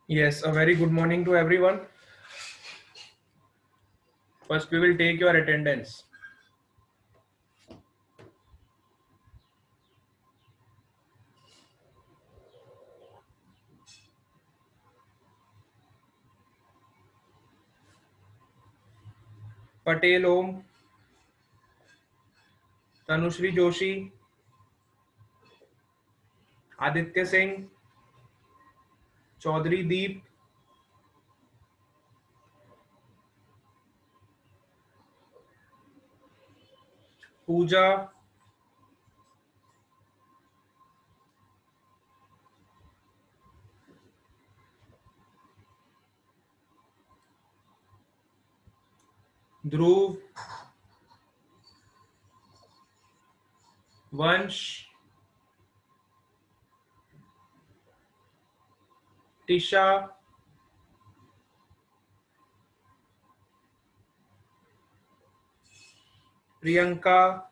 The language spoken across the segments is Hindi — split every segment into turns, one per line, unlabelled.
Yes, a very good morning to everyone. First, we will take your attendance. Patel Om, Tanushri Joshi, Aditya Singh, Chaudhary Deep, Pooja, Dhruv, Vansh, Tisha, Priyanka,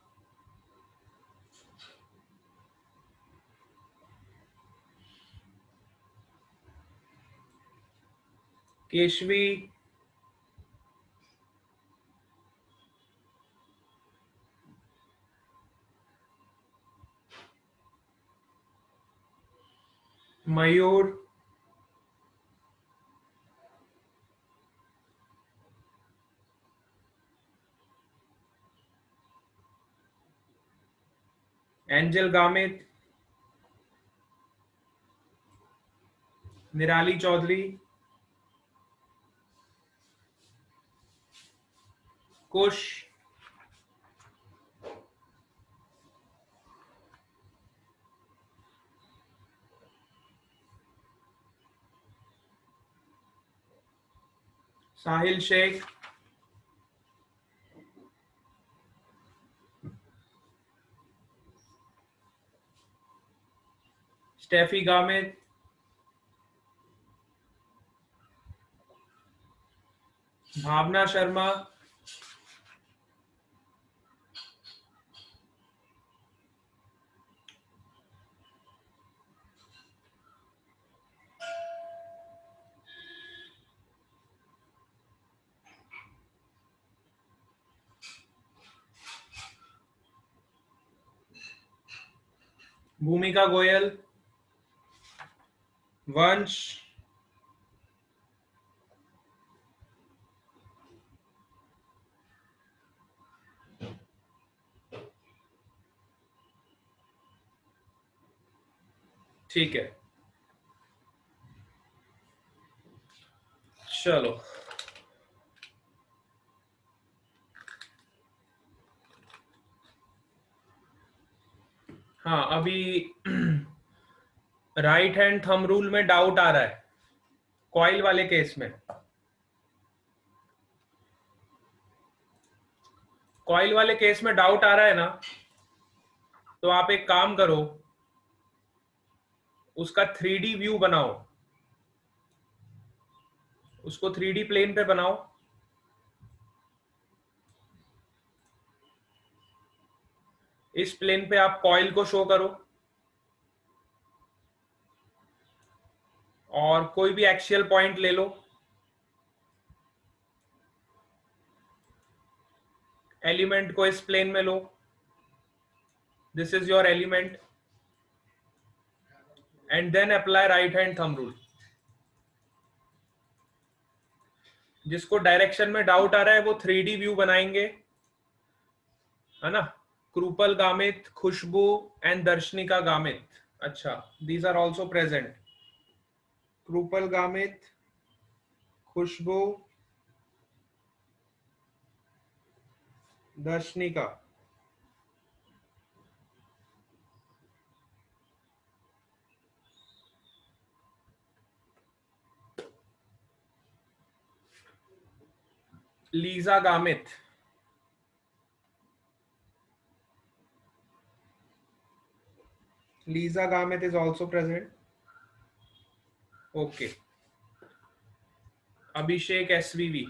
Keshvi, Mayur, Angel Gamit, Nirali Chaudhary, Kush, Sahil Sheikh, Steffi Gamit, Bhavna Sharma, Bhumika Goyal, Vansh, ठीक है, चलो। हाँ, अभी राइट हैंड थंब रूल में डाउट आ रहा है कॉइल वाले केस में। कॉइल वाले केस में डाउट आ रहा है ना, तो आप एक काम करो, उसका 3D व्यू बनाओ, उसको 3D प्लेन पे बनाओ। इस प्लेन पे आप कॉइल को शो करो और कोई भी एक्सियल पॉइंट ले लो। एलिमेंट को इस प्लेन में लो, this is your element, and then apply right hand thumb rule. जिसको डायरेक्शन में डाउट आ रहा है वो 3D व्यू बनाएंगे, है ना। कृपल गामित, खुशबू एंड दर्शनिका गामित, अच्छा, these are also present. Kripal Gamit, Khushboo, Darshanika. Lisa Gamit, Lisa Gamit is also present. Okay. Abhishek SVV.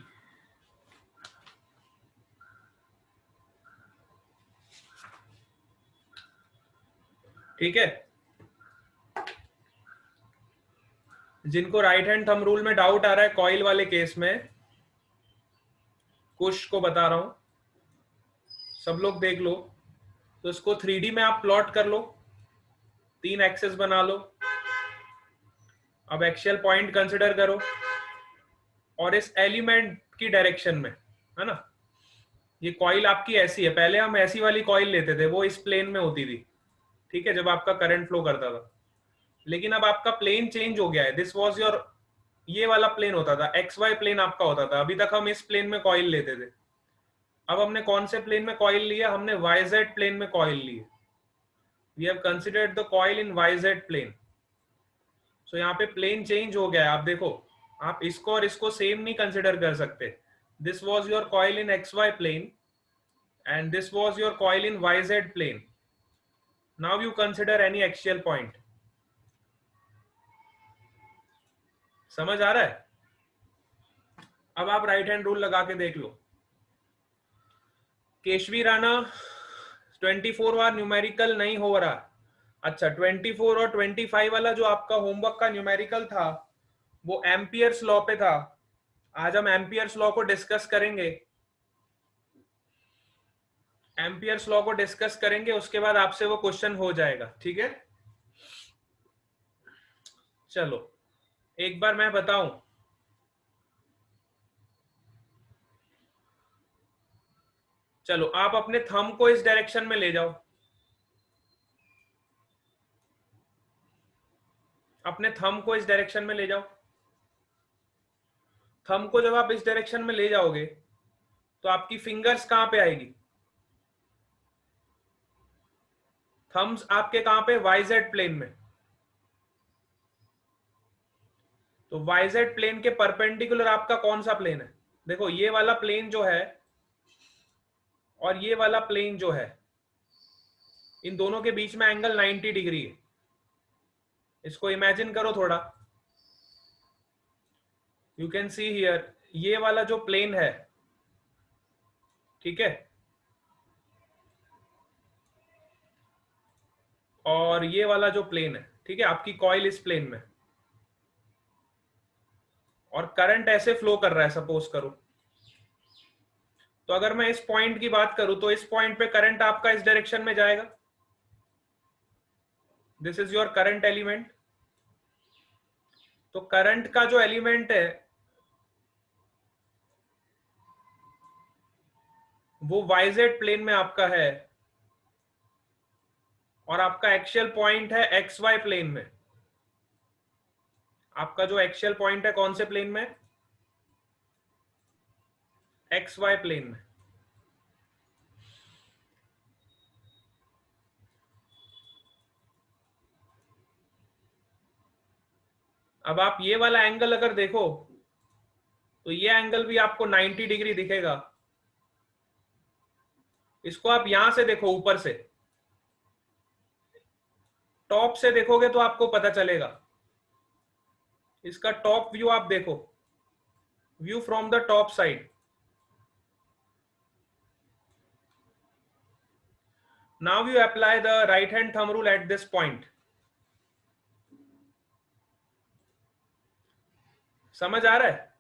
ठीक है। जिनको राइट हैंड थंब रूल में डाउट आ रहा है कॉइल वाले केस में, कुछ को बता रहा हूं, सब लोग देख लो। तो इसको 3D में आप प्लॉट कर लो, 3 एक्सेस बना लो। अब एक्सियल पॉइंट कंसिडर करो और इस एलिमेंट की डायरेक्शन में, है ना, ये कॉइल आपकी ऐसी है। पहले हम ऐसी वाली कॉइल लेते थे, वो इस प्लेन में होती थी, ठीक है, जब आपका करंट फ्लो करता था। लेकिन अब आपका प्लेन चेंज हो गया है। दिस वाज योर, ये वाला प्लेन होता था, एक्स वाई प्लेन आपका होता था। अभी तक हम इस प्लेन में कॉइल लेते थे। अब हमने कौन से प्लेन में कॉइल लिया? हमने वाईजेड प्लेन में कॉइल लिए। We have considered the coil in Y Z plane. So यहाँ पे प्लेन चेंज हो गया है। आप देखो, आप इसको और इसको सेम नहीं कंसिडर कर सकते। This was your coil in X Y plane and this was your coil in YZ plane. Now you consider any axial point. समझ आ रहा है? अब आप राइट हैंड रूल लगा के देख लो। केशवी राणा 24 बार न्यूमेरिकल नहीं हो रहा। अच्छा, 24 और 25 वाला जो आपका होमवर्क का न्यूमेरिकल था वो एम्पियर्स लॉ पे था। आज हम एम्पियर्स लॉ को डिस्कस करेंगे। एम्पियर्स लॉ को डिस्कस करेंगे, उसके बाद आपसे वो क्वेश्चन हो जाएगा, ठीक है। चलो एक बार मैं बताऊं, चलो आप अपने थंब को इस डायरेक्शन में ले जाओ। अपने थंब को इस डायरेक्शन में ले जाओ। थंब को जब आप इस डायरेक्शन में ले जाओगे तो आपकी फिंगर्स कहां पे आएगी? थंब्स आपके कहां पे? वाईजेड प्लेन में। तो वाईजेड प्लेन के परपेंडिकुलर आपका कौन सा प्लेन है? देखो, ये वाला प्लेन जो है और ये वाला प्लेन जो है, इन दोनों के बीच में एंगल 90 डिग्री है। इसको इमेजिन करो थोड़ा। यू कैन सी हियर, ये वाला जो प्लेन है, ठीक है, और ये वाला जो प्लेन है, ठीक है, आपकी कॉइल इस प्लेन में, और करंट ऐसे फ्लो कर रहा है, सपोज करो। तो अगर मैं इस पॉइंट की बात करूं तो इस पॉइंट पे करंट आपका इस डायरेक्शन में जाएगा। This is your current element. तो करंट का जो एलिमेंट है वो वाईजेड प्लेन में आपका है, और आपका एक्सियल पॉइंट है एक्स वाई प्लेन में। आपका जो एक्सियल पॉइंट है कौन से प्लेन में? एक्स वाई प्लेन में। अब आप ये वाला एंगल अगर देखो तो ये एंगल भी आपको 90 डिग्री दिखेगा। इसको आप यहां से देखो, ऊपर से, टॉप से देखोगे तो आपको पता चलेगा। इसका टॉप व्यू आप देखो, view from the top side. Now you apply the right hand thumb rule at this point. समझ आ रहा है?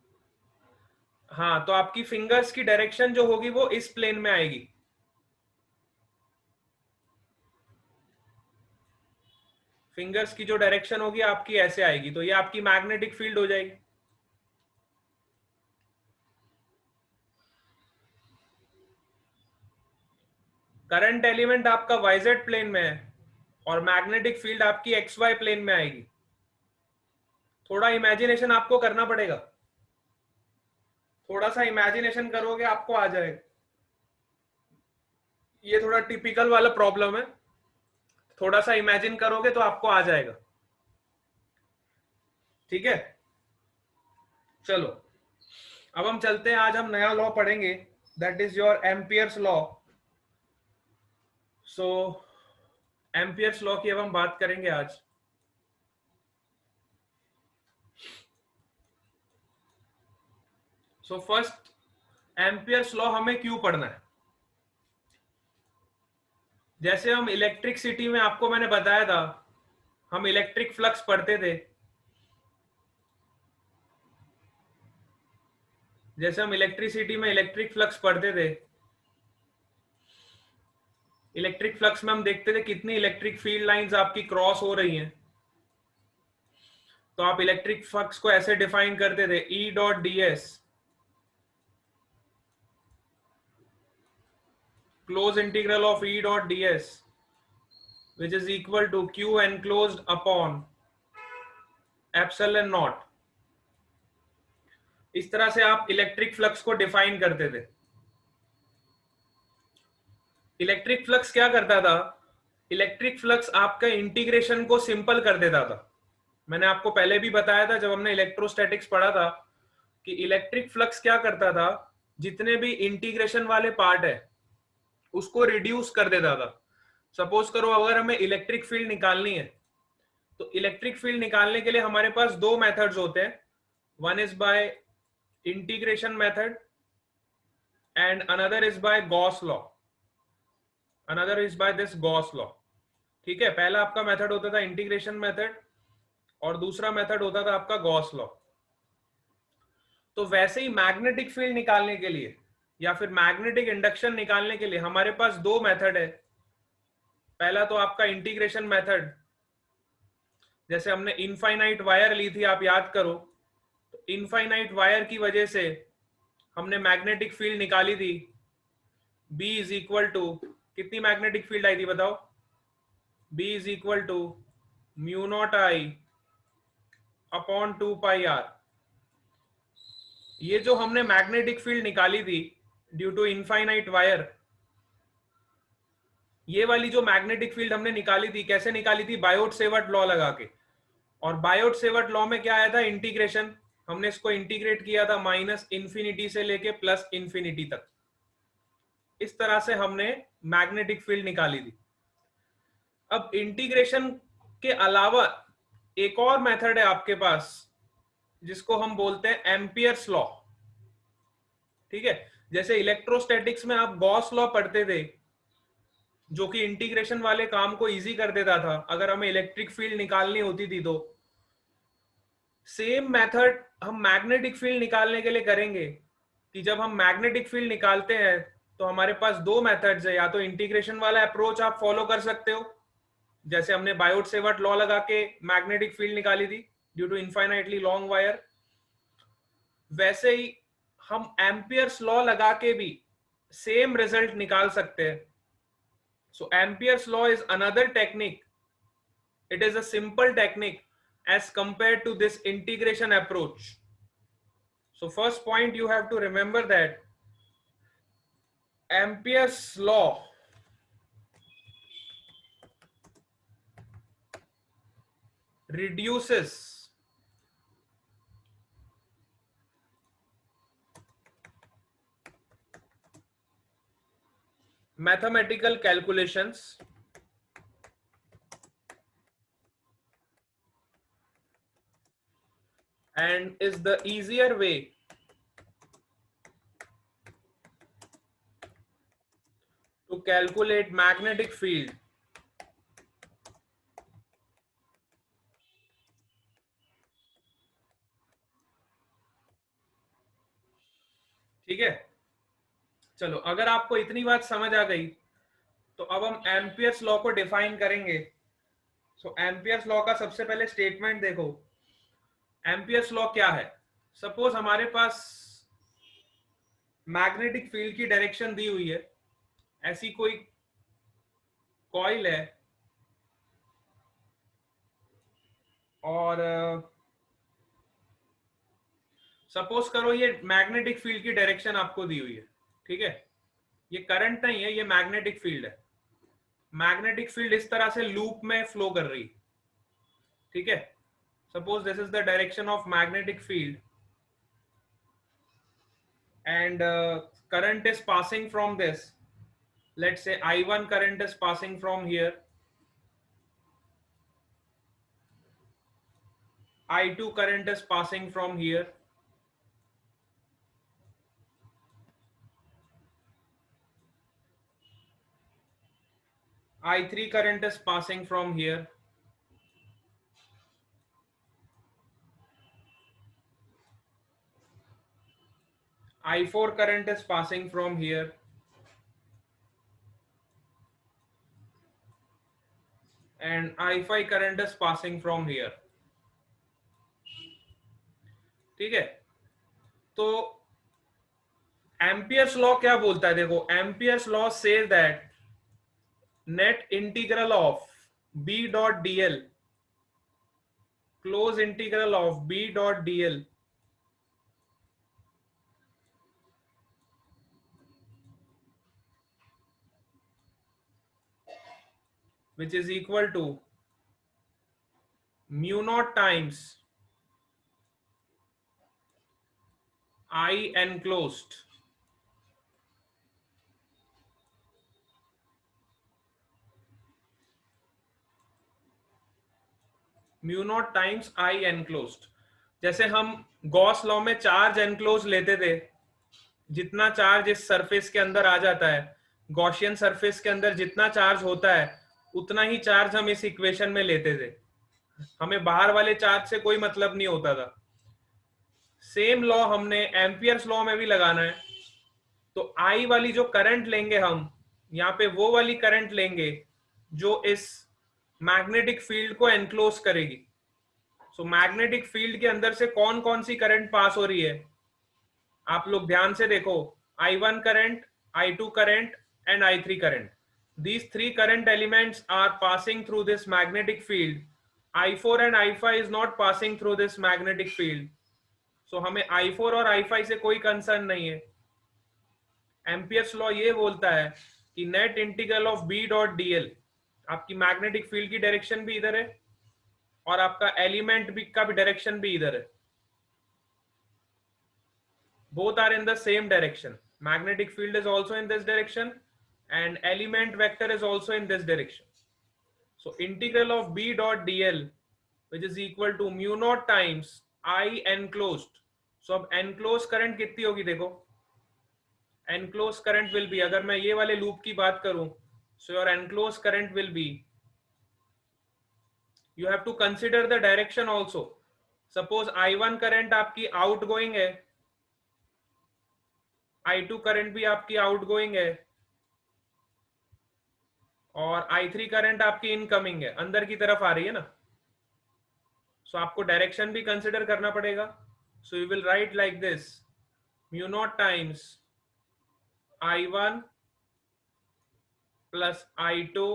हाँ, तो आपकी फिंगर्स की डायरेक्शन जो होगी वो इस प्लेन में आएगी। फिंगर्स की जो डायरेक्शन होगी आपकी ऐसे आएगी, तो ये आपकी मैग्नेटिक फील्ड हो जाएगी। करंट एलिमेंट आपका वाईजेड प्लेन में है और मैग्नेटिक फील्ड आपकी एक्स वाई प्लेन में आएगी। थोड़ा इमेजिनेशन आपको करना पड़ेगा। थोड़ा सा इमेजिनेशन करोगे आपको आ जाएगा। ये थोड़ा टिपिकल वाला प्रॉब्लम है, थोड़ा सा इमेजिन करोगे तो आपको आ जाएगा, ठीक है। चलो अब हम चलते हैं, आज हम नया लॉ पढ़ेंगे, that is your Ampere's law. So Ampere's law की अब हम बात करेंगे आज। सो फर्स्ट, एम्पियर्स लॉ हमें क्यों पढ़ना है? जैसे हम इलेक्ट्रिसिटी में, आपको मैंने बताया था, हम इलेक्ट्रिक फ्लक्स पढ़ते थे। जैसे हम इलेक्ट्रिसिटी में इलेक्ट्रिक फ्लक्स पढ़ते थे, इलेक्ट्रिक फ्लक्स में हम देखते थे कितनी इलेक्ट्रिक फील्ड लाइंस आपकी क्रॉस हो रही हैं। तो आप इलेक्ट्रिक फ्लक्स को ऐसे डिफाइन करते थे, E dot D S close integral of E dot D S which is equal to Q enclosed upon epsilon naught. इस तरह से आप इलेक्ट्रिक फ्लक्स को डिफाइन करते थे। इलेक्ट्रिक फ्लक्स क्या करता था? इलेक्ट्रिक फ्लक्स आपका इंटीग्रेशन को सिंपल कर देता था। मैंने आपको पहले भी बताया था जब हमने इलेक्ट्रोस्टैटिक्स पढ़ा था कि इलेक्ट्रिक फ्लक्स क्या करता था, जितने भी इंटीग्रेशन वाले पार्ट है उसको रिड्यूस कर देता था। सपोज करो अगर हमें इलेक्ट्रिक फील्ड निकालनी है, तो इलेक्ट्रिक फील्ड निकालने के लिए हमारे पास दो मेथड्स होते हैं, one is by integration method and another is by Gauss law, another is by this Gauss law. ठीक है, पहला आपका मेथड होता था इंटीग्रेशन मेथड और दूसरा मेथड होता था आपका गॉस लॉ। तो वैसे ही मैग्नेटिक फील्ड निकालने के लिए या फिर मैग्नेटिक इंडक्शन निकालने के लिए हमारे पास दो मेथड है। पहला तो आपका इंटीग्रेशन मेथड, जैसे हमने इनफाइनाइट वायर ली थी, आप याद करो, तो इनफाइनाइट वायर की वजह से हमने मैग्नेटिक फील्ड निकाली थी, B इज इक्वल टू, कितनी मैग्नेटिक फील्ड आई थी बताओ? B is equal to mu naught I upon 2πr। ये जो हमने मैग्नेटिक फील्ड निकाली थी ड्यू टू इनफाइनाइट वायर, ये वाली जो मैग्नेटिक फील्ड हमने निकाली थी, कैसे निकाली थी? बायोट सेवर्ट लॉ लगा के। और बायोट सेवर्ट लॉ में क्या आया था? इंटीग्रेशन। हमने इसको इंटीग्रेट किया था माइनस इंफिनिटी से लेके प्लस इंफिनिटी तक। इस तरह से हमने मैग्नेटिक फील्ड निकाली थी। अब इंटीग्रेशन के अलावा एक और मेथड है आपके पास जिसको हम बोलते हैं एम्पियर्स लॉ। ठीक है, जैसे इलेक्ट्रोस्टैटिक्स में आप गॉस लॉ पढ़ते थे जो कि इंटीग्रेशन वाले काम को इजी कर देता था अगर हमें इलेक्ट्रिक फील्ड निकालनी होती थी। तो सेम मेथड हम मैग्नेटिक फील्ड निकालने के लिए करेंगे कि जब हम मैग्नेटिक फील्ड निकालते हैं तो हमारे पास दो मेथड्स है, या तो इंटीग्रेशन वाला अप्रोच आप फॉलो कर सकते हो, जैसे हमने बायोट सेवर्ट लॉ लगा के मैग्नेटिक फील्ड निकाली थी due to infinitely long wire, वैसे ही हम एम्पियर्स लॉ लगा के भी सेम रिजल्ट निकाल सकते हैं। So Ampere's law is another technique, it is a simple technique as compared to this integration approach. So first point you have to remember that Ampere's law reduces mathematical calculations and is the easier way to calculate magnetic field ठीक है। चलो, अगर आपको इतनी बात समझ आ गई तो अब हम एम्पियर्स लॉ को डिफाइन करेंगे। सो एम्पियर्स लॉ का सबसे पहले स्टेटमेंट देखो। एम्पियर्स लॉ क्या है? सपोज हमारे पास मैग्नेटिक फील्ड की डायरेक्शन दी हुई है, ऐसी कोई कॉइल है और सपोज करो ये मैग्नेटिक फील्ड की डायरेक्शन आपको दी हुई है। ठीक है, ये करंट नहीं है, ये मैग्नेटिक फील्ड है। मैग्नेटिक फील्ड इस तरह से लूप में फ्लो कर रही। ठीक है, suppose this is the direction of magnetic field and current is passing from this. Let's say I1 current is passing from here, I2 current is passing from here, I3 current is passing from here, I4 current is passing from here, and I5 current is passing from here. ठीक है, तो एम्पियर्स लॉ क्या बोलता है? देखो, Ampere's law says that net integral of B dot dl, close integral of B dot dl which is equal to mu naught times I enclosed mu naught times I enclosed. जैसे हम गॉस लॉ में चार्ज एनक्लोज लेते थे, जितना चार्ज इस सरफेस के अंदर आ जाता है, गॉसियन सरफेस के अंदर जितना चार्ज होता है उतना ही चार्ज हम इस इक्वेशन में लेते थे, हमें बाहर वाले चार्ज से कोई मतलब नहीं होता था। सेम लॉ हमने एम्पियर्स लॉ में भी लगाना है। तो आई वाली जो करंट लेंगे हम, यहाँ पे वो वाली करंट लेंगे जो इस मैग्नेटिक फील्ड को एनक्लोज करेगी। सो मैग्नेटिक फील्ड के अंदर से कौन कौन सी करंट पास हो रही है, आप लोग ध्यान से देखो। I1 current, I2 current and I3 current, these three current elements are passing through this magnetic field. I4 and I5 is not passing through this magnetic field, so हमें I4 और I5 से कोई कंसर्न नहीं है। एम्पियर्स लॉ ये बोलता है कि net integral of B dot dl, आपकी मैग्नेटिक फील्ड की डायरेक्शन भी इधर है और आपका एलिमेंट भी का भी डायरेक्शन भी इधर है, both are in the same direction. Magnetic field is also in this direction and element vector is also in this direction. So integral of B dot dl, which is equal to mu naught times I enclosed. So अब enclosed current कितनी होगी? देखो, enclosed current will be, अगर मैं ये वाले लूप की बात करूं, so your enclosed current will be, you have to consider the direction also. Suppose I1 current आपकी outgoing है, I2 करंट भी आपकी आउटगोइंग है और I3 करंट आपकी इनकमिंग है, अंदर की तरफ आ रही है ना। सो आपको डायरेक्शन भी कंसिडर करना पड़ेगा। So you will write like this, mu naught times I1 plus I2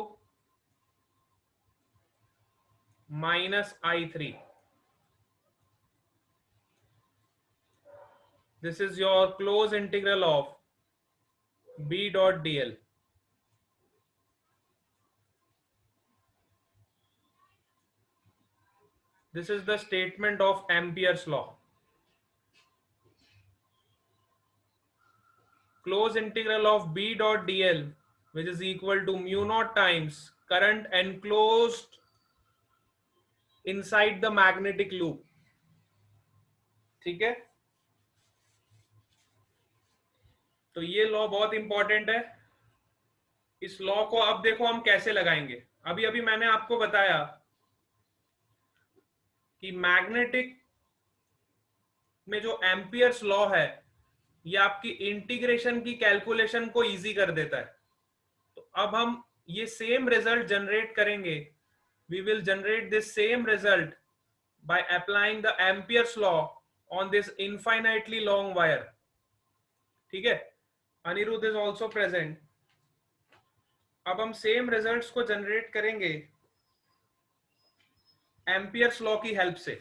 minus I3। This is your close integral of B dot dl। This is the statement of Ampere's law. Close integral of B dot dl, which is equal to mu naught times current enclosed inside the magnetic loop। ठीक है, तो ये लॉ बहुत इंपॉर्टेंट है। इस लॉ को अब देखो हम कैसे लगाएंगे। अभी अभी मैंने आपको बताया कि मैग्नेटिक में जो एम्पियर्स लॉ है ये आपकी इंटीग्रेशन की कैलकुलेशन को इजी कर देता है। तो अब हम ये सेम रिजल्ट जनरेट करेंगे, we will generate this same result by applying the Ampere's law on this infinitely long wire। ठीक है, अनिरुद्ध is also present। अब हम सेम रिजल्ट्स को जनरेट करेंगे एम्पियर्स लॉ की हेल्प से।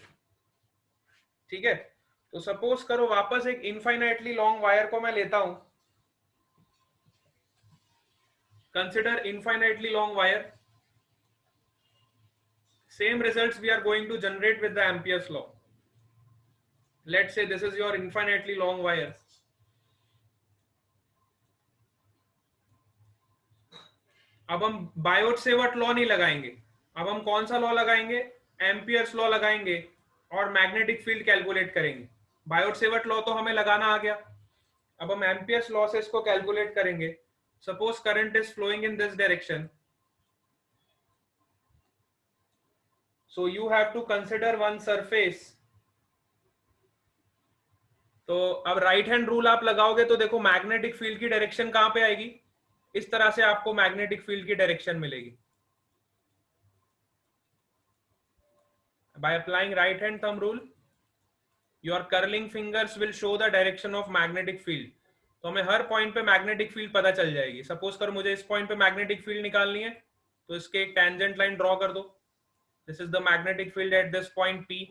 ठीक है, तो सपोज करो वापस एक इनफाइनाइटली लॉन्ग वायर को मैं लेता हूं, consider infinitely long wire. Same results we are going to generate with the Ampere's law. Let's say this is your infinitely long wire. अब हम बायोट सेवर्ट लॉ नहीं लगाएंगे, अब हम कौन सा लॉ लगाएंगे? एम्पियर्स लॉ लगाएंगे और मैग्नेटिक फील्ड कैलकुलेट करेंगे। बायोट सेवर्ट लॉ तो हमें लगाना आ गया, अब हम एम्पियर्स लॉ से इसको कैलकुलेट करेंगे। Suppose current is flowing in this direction, so you have to consider one surface तो अब राइट हैंड रूल आप लगाओगे तो देखो मैग्नेटिक फील्ड की डायरेक्शन कहां पे आएगी, इस तरह से आपको मैग्नेटिक फील्ड की डायरेक्शन मिलेगी। By applying right hand thumb rule your curling fingers will show the direction of magnetic field. तो हमें हर पॉइंट पे मैग्नेटिक फील्ड पता चल जाएगी। सपोज कर मुझे इस पॉइंट पे मैग्नेटिक फील्ड निकालनी है, तो इसके एक टेंजेंट लाइन ड्रॉ कर दो। This is the magnetic field at this point P।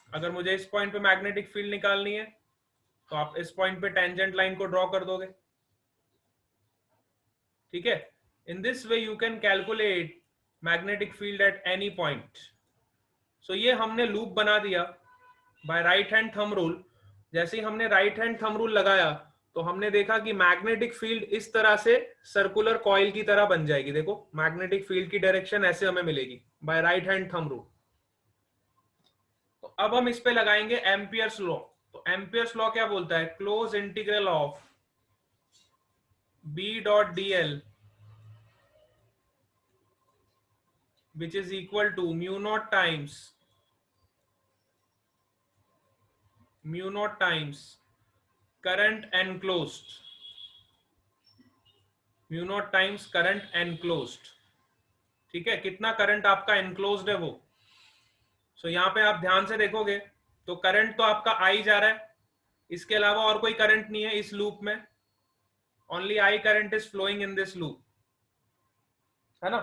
अगर मुझे इस पॉइंट पे मैग्नेटिक फील्ड निकालनी है तो आप इस पॉइंट पे टेंजेंट लाइन को ड्रॉ कर दोगे। ठीक है, in this way you can calculate magnetic field at any point. So ये हमने लूप बना दिया by right hand thumb rule. जैसे ही हमने राइट हैंड थंब रूल लगाया तो हमने देखा कि मैग्नेटिक फील्ड इस तरह से सर्कुलर कॉइल की तरह बन जाएगी। देखो मैग्नेटिक फील्ड की डायरेक्शन ऐसे हमें मिलेगी by right hand thumb rule. तो अब हम इस पे लगाएंगे एम्पियर्स लॉ। तो एम्पियर्स लॉ क्या बोलता है, close integral of B dot dl which is equal to mu naught times current enclosed, mu naught times current enclosed। ठीक है, कितना करंट आपका एनक्लोज्ड है वो। सो यहाँ पे आप ध्यान से देखोगे तो करंट तो आपका आई जा रहा है, इसके अलावा और कोई करंट नहीं है इस लूप में। Only I current is flowing in this loop, है ना।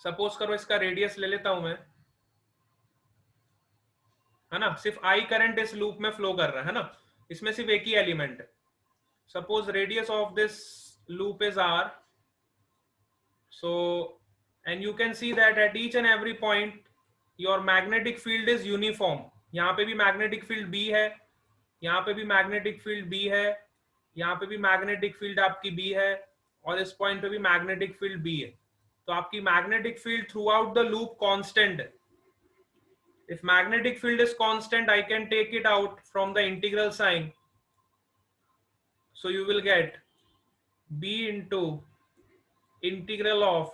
सपोज करो इसका रेडियस ले लेता हूं मैं, है ना। सिर्फ आई करंट इस लूप में फ्लो कर रहा है ना, इसमें सिर्फ एक ही एलिमेंट है। Suppose radius of this loop is R. So and you can see that at each and every point your magnetic field is uniform. यहाँ पे भी मैग्नेटिक फील्ड बी है, यहाँ पे भी मैग्नेटिक फील्ड बी है, यहाँ पे भी मैग्नेटिक फील्ड आपकी बी है, और इस पॉइंट पे भी मैग्नेटिक फील्ड बी है। तो आपकी magnetic field through out the loop constant है। If magnetic field is constant, I can take it out from the integral sign. So you will get B into integral of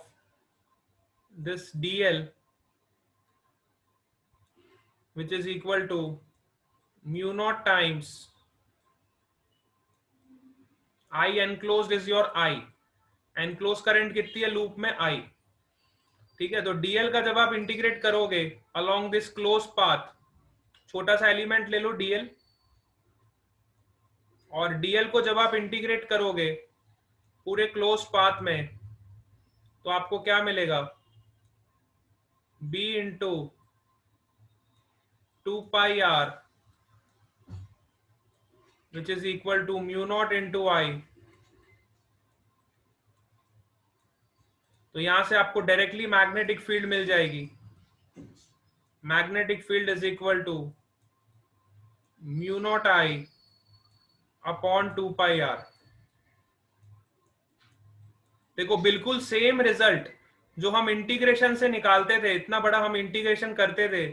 this dl, which is equal to mu naught times I enclosed is your I. Enclosed current कितनी है लूप में, I। ठीक है, तो dl का जब आप इंटीग्रेट करोगे along this closed path, छोटा सा एलिमेंट ले लो dl, और dl को जब आप इंटीग्रेट करोगे पूरे क्लोज पाथ में तो आपको क्या मिलेगा, b into 2πr which is equal to mu naught into I। तो यहां से आपको डायरेक्टली मैग्नेटिक फील्ड मिल जाएगी। Magnetic field is equal to mu naught I upon 2πr। देखो बिल्कुल सेम रिजल्ट जो हम इंटीग्रेशन से निकालते थे, इतना बड़ा हम इंटीग्रेशन करते थे,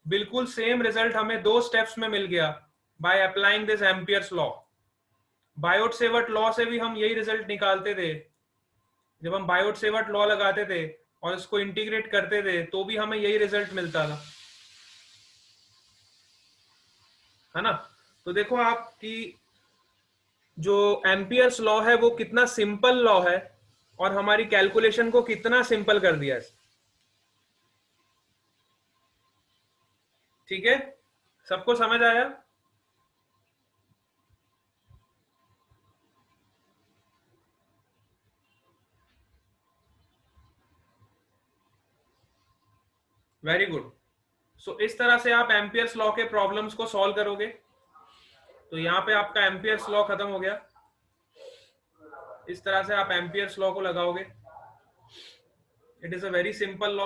बिल्कुल सेम रिजल्ट हमें 2 स्टेप्स में मिल गया by applying this Ampere's law. Biot Savart law से भी हम यही रिजल्ट निकालते थे। जब हम बायोट सेवर्ट लॉ लगाते थे और इसको इंटीग्रेट करते थे तो भी हमें यही रिजल्ट मिलता था, है ना। तो देखो आपकी जो एम्पियर्स लॉ है वो कितना सिंपल लॉ है और हमारी कैलकुलेशन को कितना सिंपल कर दिया है। ठीक है, सबको समझ आया। Very good. सो इस तरह से आप एम्पियर्स लॉ के प्रॉब्लम्स को सॉल्व करोगे। तो यहाँ पे आपका एम्पियर्स लॉ खत्म हो गया। इस तरह से आप एम्पियर्स लॉ को लगाओगे। It is a very simple law.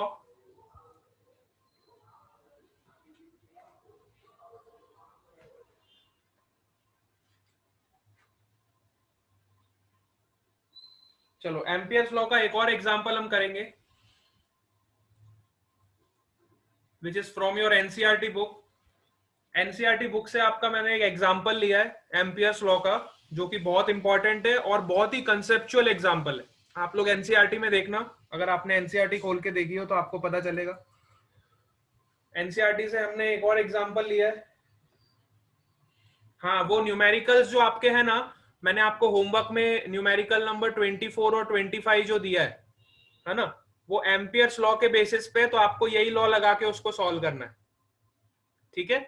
चलो एम्पियर्स लॉ का एक और एग्जांपल हम करेंगे, which is from your NCERT book. NCERT book से आपका मैंने एक एग्जांपल लिया है एम्पियर्स लॉ का, जो कि बहुत इंपॉर्टेंट है और बहुत ही कंसेप्चुअल एग्जांपल है। आप लोग एनसीईआरटी में देखना, अगर आपने एनसीईआरटी खोल के देखी हो तो आपको पता चलेगा। एनसीईआरटी से हमने एक और एग्जांपल लिया है, हाँ, वो न्यूमेरिकल्स जो आपके हैं ना, मैंने आपको होमवर्क में न्यूमेरिकल नंबर 24 और 25 जो दिया है ना, वो एम्पियर्स लॉ के बेसिस पे, तो आपको यही लॉ लगा के उसको सॉल्व करना है। ठीक है,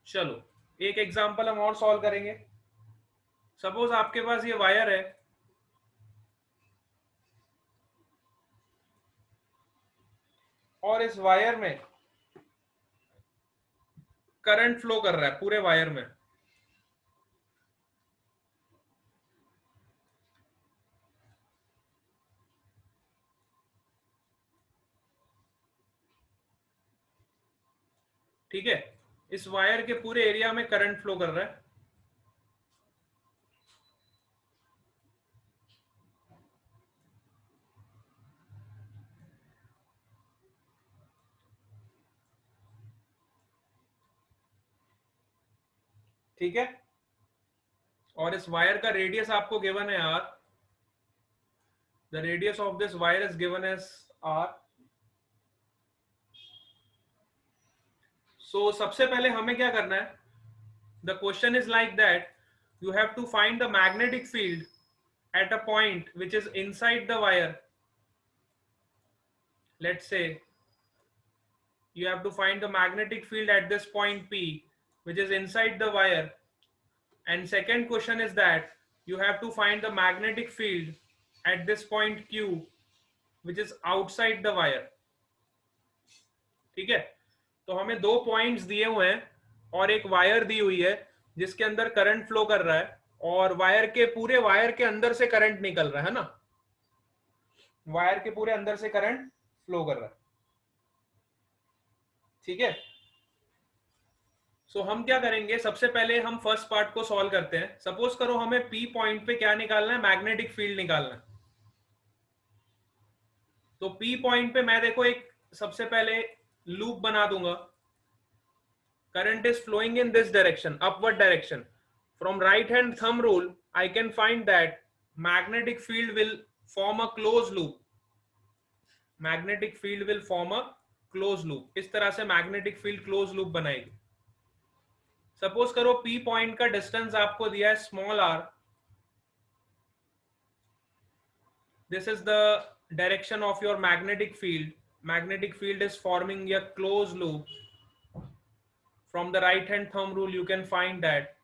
चलो एक एग्जांपल हम और सॉल्व करेंगे। सपोज आपके पास ये वायर है, और इस वायर में करंट फ्लो कर रहा है पूरे वायर में। ठीक है, इस वायर के पूरे एरिया में करंट फ्लो कर रहा है। ठीक है, और इस वायर का रेडियस आपको गिवन है R. The radius of this wire is given as R. So सबसे पहले हमें क्या करना है, the question is like that, you have to find the magnetic field at a point which is inside the wire. Let's say you have to find the magnetic field at this point P, which is inside the wire. And second question is that you have to find the magnetic field at this point Q, which is outside the wire. ठीक है, तो हमें दो पॉइंट्स दिए हुए हैं और एक वायर दी हुई है जिसके अंदर करंट फ्लो कर रहा है, और वायर के पूरे वायर के अंदर से करंट निकल रहा है ना, वायर के पूरे अंदर से करंट फ्लो कर रहा है। ठीक है, सो हम क्या करेंगे, सबसे पहले हम फर्स्ट पार्ट को सॉल्व करते हैं। सपोज करो हमें पी पॉइंट पे क्या निकालना है, मैग्नेटिक फील्ड निकालना है। तो पी पॉइंट पे मैं देखो एक सबसे पहले लूप बना दूंगा। Current is flowing in this direction, upward direction. From right hand thumb rule I can find that magnetic field will form a close loop. Magnetic field will form a close loop. इस तरह से मैग्नेटिक फील्ड क्लोज लूप बनाएगी। सपोज करो पी पॉइंट का डिस्टेंस आपको दिया है small R. This is the direction of your magnetic field. Magnetic field is forming a closed loop. From the right hand thumb rule you can find that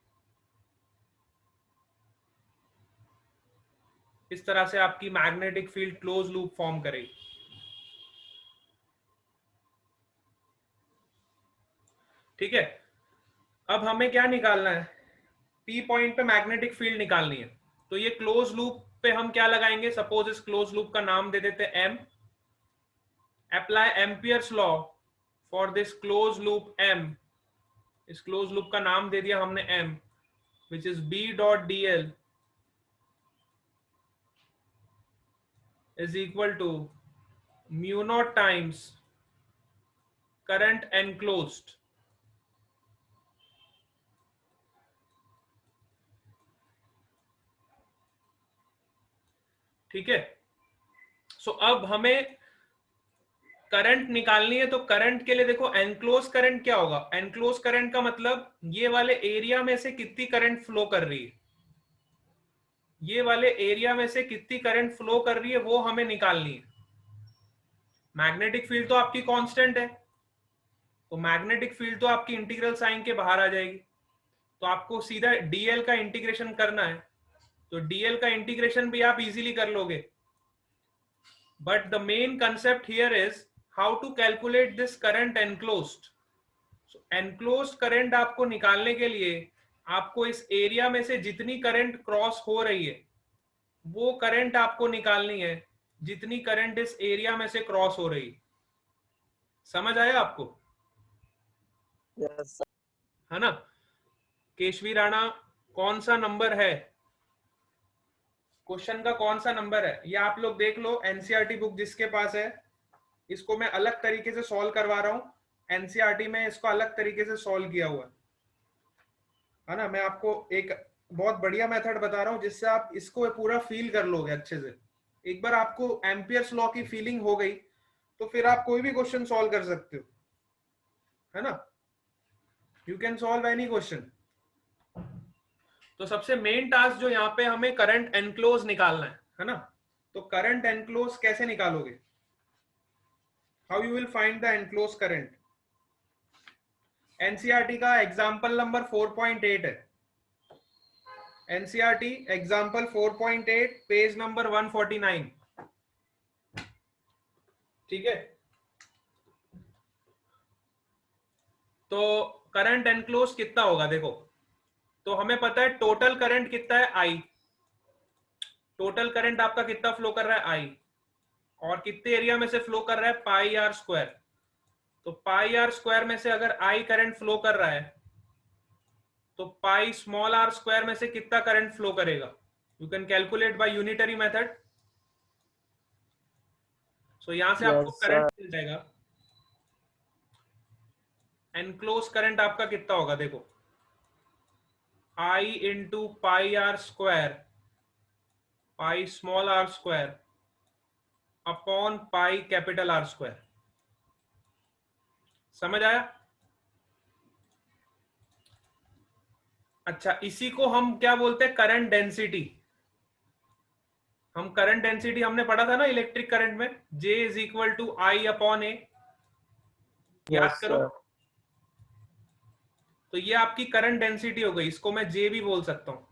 इस तरह से आपकी magnetic field close loop form करेगी। ठीक है, अब हमें क्या निकालना है, पी पॉइंट पे मैग्नेटिक फील्ड निकालनी है। तो ये क्लोज लूप पे हम क्या लगाएंगे, सपोज इस क्लोज लूप का नाम दे देते हैं M. Apply Ampere's law for this close loop M. इस क्लोज लूप का नाम दे दिया हमने M, which is B dot D L is equal to mu naught times current enclosed। ठीक है, सो अब हमें करंट निकालनी है। तो करंट के लिए देखो, एनक्लोज करंट क्या होगा, एनक्लोज करंट का मतलब ये वाले एरिया में से कितनी करंट फ्लो कर रही है, ये वाले एरिया में से कितनी करंट फ्लो कर रही है वो हमें निकालनी है। मैग्नेटिक फील्ड तो आपकी कांस्टेंट है, तो मैग्नेटिक फील्ड तो आपकी इंटीग्रल साइन के बाहर आ जाएगी। तो आपको सीधा डीएल का इंटीग्रेशन करना है, तो डीएल का इंटीग्रेशन भी आप इजीली कर लोगे। But the main concept here is how to calculate this current enclosed. Enclosed current आपको निकालने के लिए आपको इस एरिया में से जितनी करंट क्रॉस हो रही है वो करंट आपको निकालनी है, जितनी करंट इस एरिया में से क्रॉस हो रही है। समझ आया आपको?
यस
है ना? केशवी राणा, कौन सा नंबर है, क्वेश्चन का कौन सा नंबर है ये आप लोग देख लो। एनसीईआरटी बुक जिसके पास है, इसको मैं अलग तरीके से सॉल्व करवा रहा हूँ। एनसीईआरटी में इसको अलग तरीके से सॉल्व किया हुआ है ना। मैं आपको एक बहुत बढ़िया मेथड बता रहा हूँ जिससे आप इसको पूरा फील कर लोगे अच्छे से। एक बार आपको एम्पियर्स लॉ की फीलिंग हो गई तो फिर आप कोई भी क्वेश्चन सॉल्व कर सकते हो, है ना। You can solve any question. तो सबसे मेन टास्क जो यहाँ पे हमें करंट एनक्लोज निकालना है ना। तो करंट एनक्लोज कैसे निकालोगे? How you will find the enclose current? NCERT का एग्जाम्पल नंबर 4.8 है। NCERT example 4.8 page number 149। ठीक है, तो करंट एनक्लोज कितना होगा देखो। तो हमें पता है टोटल करंट कितना है, आई। टोटल करंट आपका कितना फ्लो कर रहा है, आई। और कितने एरिया में से फ्लो कर रहा है, पाई आर स्क्वायर। तो पाई आर स्क्वायर में से अगर आई करंट फ्लो कर रहा है तो पाई स्मॉल आर स्क्वायर में से कितना करंट फ्लो करेगा? You can calculate by unitary method. So यहां से आपको
Yes,
करंट
sir.
मिल जाएगा। एनक्लोज करंट आपका कितना होगा देखो, I into pi R square, pi small are square upon pi capital R square. समझ आया? अच्छा, इसी को हम क्या बोलते हैं, करंट डेंसिटी। हम करंट डेंसिटी हमने पढ़ा था ना इलेक्ट्रिक करंट में, J is equal to I upon A. याद
Yes,
करो।
sir.
तो ये आपकी करंट डेंसिटी हो गई, इसको मैं J भी बोल सकता हूं।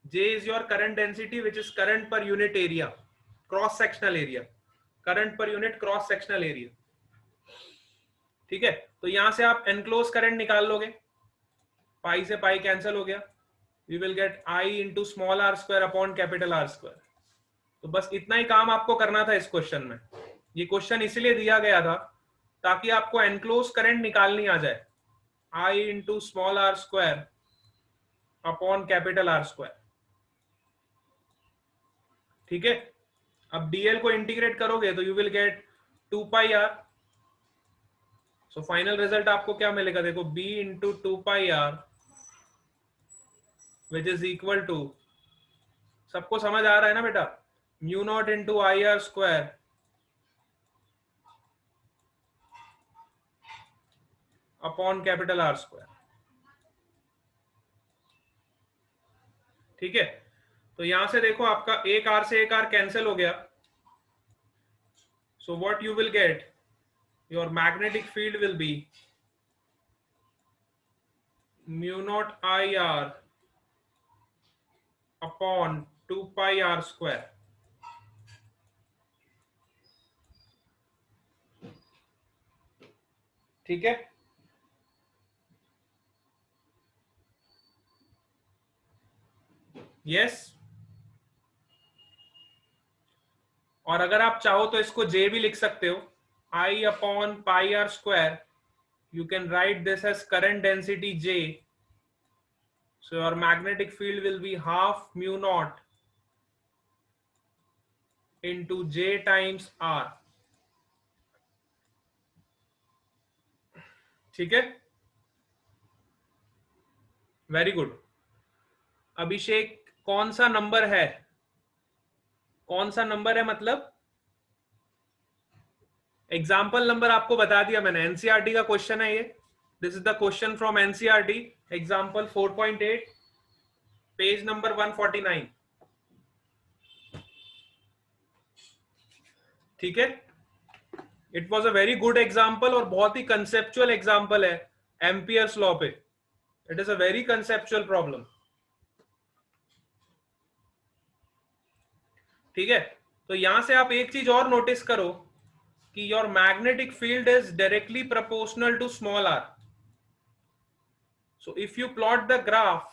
J is your current density which is current per unit area, cross sectional area, current per unit cross sectional area। ठीक है, तो यहां से आप एनक्लोज करंट निकाल लोगे, पाई से पाई कैंसिल हो गया, we will get I into small are square upon capital R square. तो बस इतना ही काम आपको करना था इस क्वेश्चन में। ये क्वेश्चन इसलिए दिया गया था ताकि आपको एनक्लोज करंट निकालनी आ जाए, I into small are square upon capital R square. ठीक है, अब डीएल को इंटीग्रेट करोगे तो you will get 2 pi r. So final result आपको क्या मिलेगा देखो, b into 2 pi r which is equal to, सबको समझ आ रहा है ना बेटा, mu naught into I r square upon capital R square. ठीक है, तो यहां से देखो आपका एक आर से एक आर कैंसिल हो गया। So what you will get, your magnetic field will be mu naught I R upon 2 pi R square. ठीक है, यस। और अगर आप चाहो तो इसको J भी लिख सकते हो, I upon pi R square. You can write this as current density J. So your magnetic field will be half mu naught into J times R. ठीक है, वेरी गुड। अभिषेक, कौन सा नंबर है, कौन सा नंबर है मतलब एग्जाम्पल नंबर आपको बता दिया मैंने, एनसीईआरटी का क्वेश्चन है ये। This is the question from NCERT example 4.8 page number 149। ठीक है, it was a very good example और बहुत ही कंसेप्चुअल एग्जाम्पल है एम्पियर्स लॉ पे। It is a very conceptual problem. ठीक है, तो यहां से आप एक चीज और नोटिस करो कि your magnetic field is directly proportional to small R. So if you plot the graph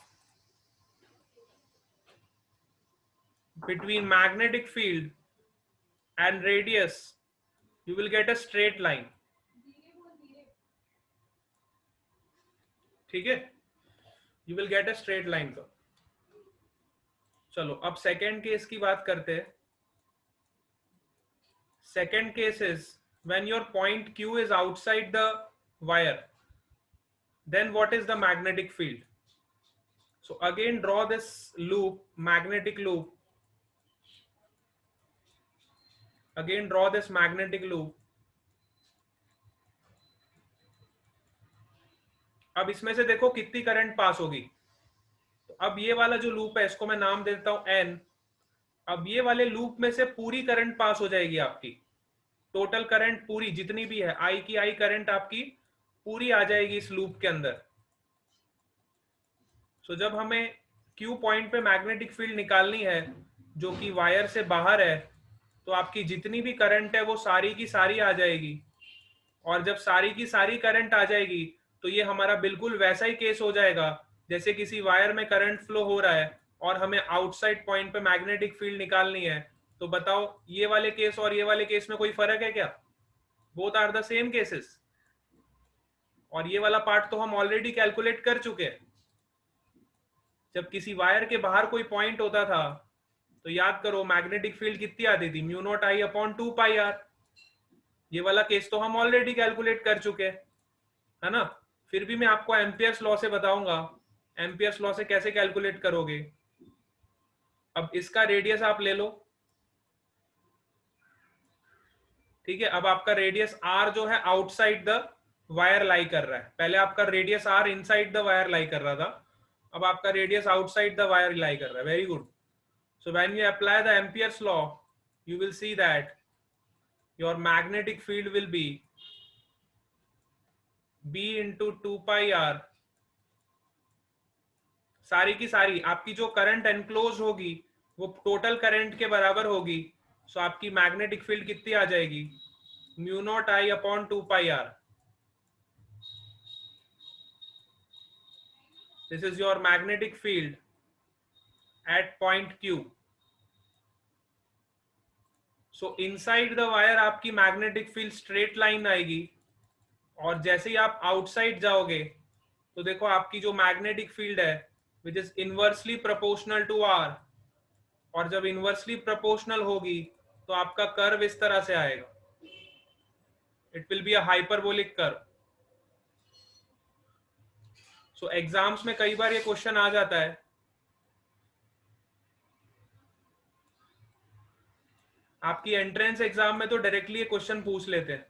between magnetic field and radius, you will get a straight line। ठीक है, you will get a straight line का। चलो अब सेकेंड केस की बात करते हैं। Second case is when your point Q is outside the wire, then what is the magnetic field? So again draw this loop, magnetic loop. Again draw this magnetic loop. अब इसमें से देखो कितनी करंट पास होगी। तो अब ये वाला जो लूप है इसको मैं नाम देता हूं n। अब ये वाले लूप में से पूरी करंट पास हो जाएगी आपकी, टोटल करंट पूरी जितनी भी है आई की आई करंट आपकी पूरी आ जाएगी इस लूप के अंदर। सो जब हमें Q पॉइंट पे मैग्नेटिक फील्ड निकालनी है जो कि वायर से बाहर है, तो आपकी जितनी भी करंट है वो सारी की सारी आ जाएगी। और जब सारी की सारी करंट आ जाएगी तो ये हमारा बिल्कुल वैसा ही केस हो जाएगा जैसे किसी वायर में करंट फ्लो हो रहा है और हमें आउटसाइड पॉइंट पे मैग्नेटिक फील्ड निकालनी है। तो बताओ ये वाले केस और ये वाले केस में कोई फर्क है क्या? Both are the same cases. और ये वाला पार्ट तो हम ऑलरेडी कैलकुलेट कर चुके हैं। जब किसी वायर के बाहर कोई पॉइंट होता था तो याद करो मैग्नेटिक फील्ड कितनी आती थी, mu naught I upon 2πr। ये वाला केस तो हम ऑलरेडी कैलकुलेट कर चुके हैं, है ना। फिर भी मैं आपको एम्पियर्स लॉ से बताऊंगा एम्पियर्स लॉ से कैसे कैलकुलेट करोगे। अब इसका रेडियस आप ले लो, ठीक है। अब आपका रेडियस r जो है आउटसाइड द वायर लाई कर रहा है। पहले आपका radius r inside the wire lie कर रहा था, अब आपका radius outside the wire lie कर रहा है। Very good. So when you apply the Ampere's law you will see that your magnetic field will be b into 2πr। सारी की सारी आपकी जो करंट एनक्लोज होगी वो टोटल करंट के बराबर होगी। सो आपकी मैग्नेटिक फील्ड कितनी आ जाएगी, mu naught I upon 2πr। This is your magnetic field eight point Q। So inside the wire आपकी मैग्नेटिक फील्ड स्ट्रेट लाइन आएगी, और जैसे ही आप आउटसाइड जाओगे तो देखो आपकी जो मैग्नेटिक फील्ड है which is inversely proportional to r। और जब इनवर्सली प्रोपोर्शनल होगी तो आपका कर्व इस तरह से आएगा, it will be a hyperbolic curve. So exams में कई बार ये क्वेश्चन आ जाता है। आपकी एंट्रेंस एग्जाम में तो डायरेक्टली ये क्वेश्चन पूछ लेते हैं,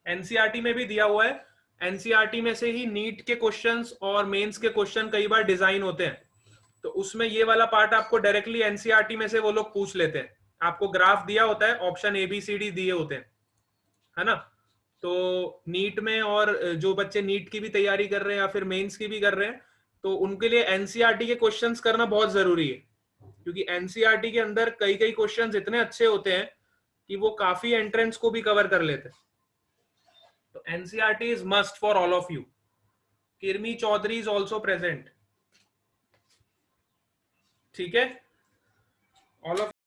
एनसीईआरटी में भी दिया हुआ है। एनसीईआरटी में से ही नीट के क्वेश्चंस और मेंस के क्वेश्चन कई बार डिजाइन होते हैं, तो उसमें ये वाला पार्ट आपको डायरेक्टली एनसीईआरटी में से वो लोग पूछ लेते हैं। आपको ग्राफ दिया होता है, ऑप्शन ABCD दिए होते हैं, है ना। तो नीट में और जो बच्चे नीट की भी तैयारी कर रहे हैं या फिर मेंस की भी कर रहे हैं, तो उनके लिए एनसीईआरटी के क्वेश्चंस करना बहुत जरूरी है, क्योंकि एनसीईआरटी के अंदर कई कई क्वेश्चंस इतने अच्छे होते हैं कि वो काफी एंट्रेंस को भी कवर कर लेते हैं। तो NCERT is must for all of you. Kirmi Chaudhary is also present, ठीक है। All of